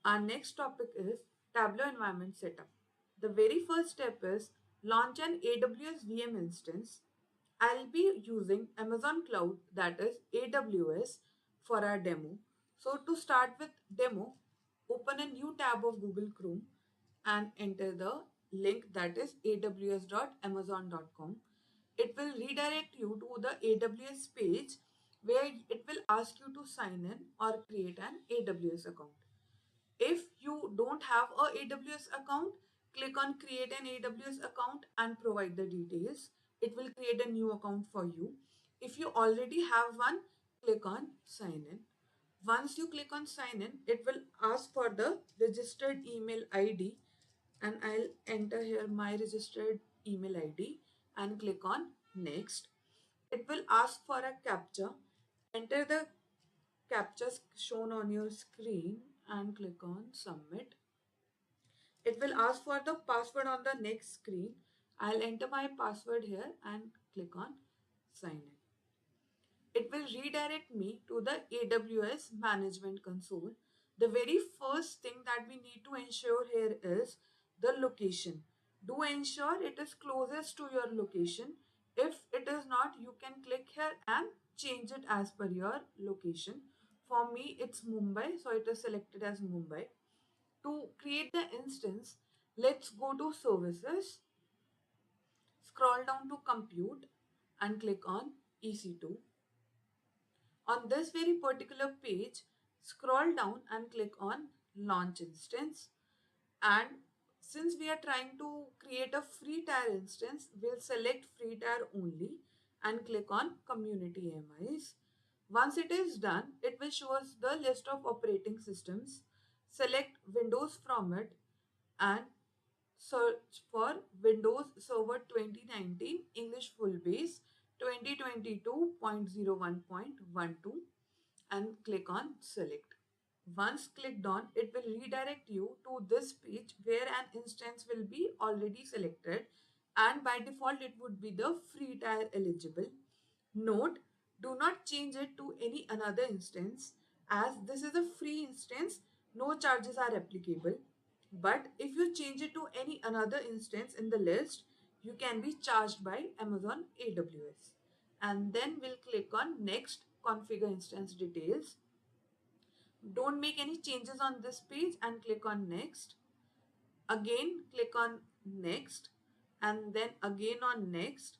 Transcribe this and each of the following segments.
Our next topic is Tableau environment setup. The very first step is launch an AWS VM instance. I'll be using Amazon Cloud, that is AWS, for our demo. So to start with demo, open a new tab of Google Chrome and enter the link, that is aws.amazon.com. It will redirect you to the AWS page where it will ask you to sign in or create an AWS account. If you don't have a AWS account, click on create an AWS account and provide the details. It will create a new account for you. If you already have one, click on sign in. Once you click on sign in, it will ask for the registered email ID, and I'll enter here my registered email ID and click on next. It will ask for a captcha. Enter the captchas shown on your screen and click on submit. It will ask for the password on the next screen. I'll enter my password here and click on sign in. It will redirect me to the AWS management console. The very first thing that we need to ensure here is the location. Do ensure it is closest to your location. If it is not, you can click here and change it as per your location. For me, it's Mumbai, so it is selected as Mumbai. To create the instance, let's go to services, scroll down to compute and click on EC2. On this very particular page, scroll down and click on launch instance. And since we are trying to create a free tier instance, we'll select free tier only and click on community AMIs. Once it is done, it will show us the list of operating systems. Select Windows from it and search for Windows Server 2019 English Full Base 2022.01.12 and click on select. Once clicked on, it will redirect you to this page where an instance will be already selected, and by default it would be the free tier eligible. Note, do not change it to any another instance, as this is a free instance, no charges are applicable. But if you change it to any another instance in the list, you can be charged by Amazon AWS. And then we'll click on next, configure instance details. Don't make any changes on this page and click on next. Again, click on next and then again on next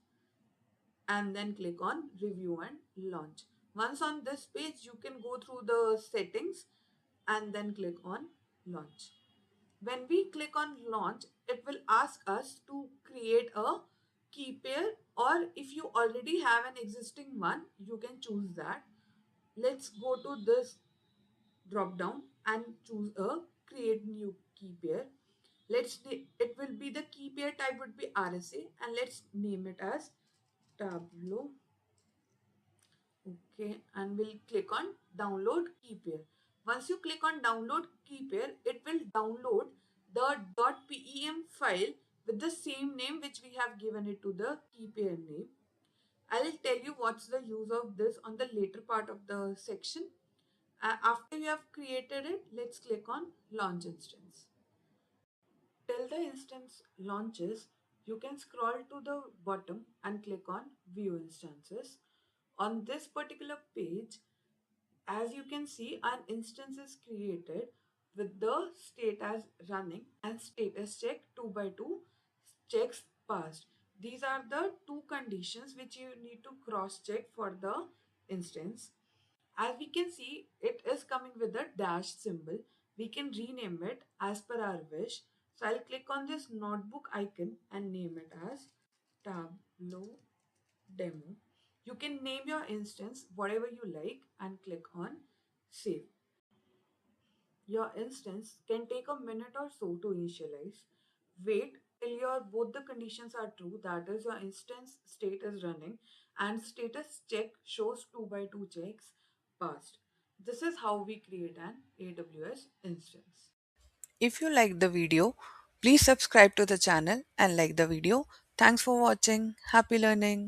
and then click on review and launch. Once on this page, you can go through the settings and then click on launch. When we click on launch, it will ask us to create a key pair, or if you already have an existing one, you can choose that. Let's go to this drop down and choose a create new key pair. It will be the key pair type would be RSA, and let's name it as Tableau. Okay, and we'll click on download key pair. Once you click on download key pair, it will download the .pem file with the same name which we have given it to the key pair name. I'll tell you what's the use of this on the later part of the section. After you have created it, let's click on launch instance. Till the instance launches, you can scroll to the bottom and click on view instances. On this particular page, as you can see, an instance is created with the state as running and status check 2 by 2 checks passed. These are the two conditions which you need to cross check for the instance. As we can see, it is coming with a dash symbol. We can rename it as per our wish. So I'll click on this notebook icon and name it as Tableau Demo. You can name your instance whatever you like and click on save. Your instance can take a minute or so to initialize. Wait till your both the conditions are true, that is your instance state is running and status check shows 2 by 2 checks passed. This is how we create an AWS instance. If you liked the video, please subscribe to the channel and like the video. Thanks for watching. Happy learning.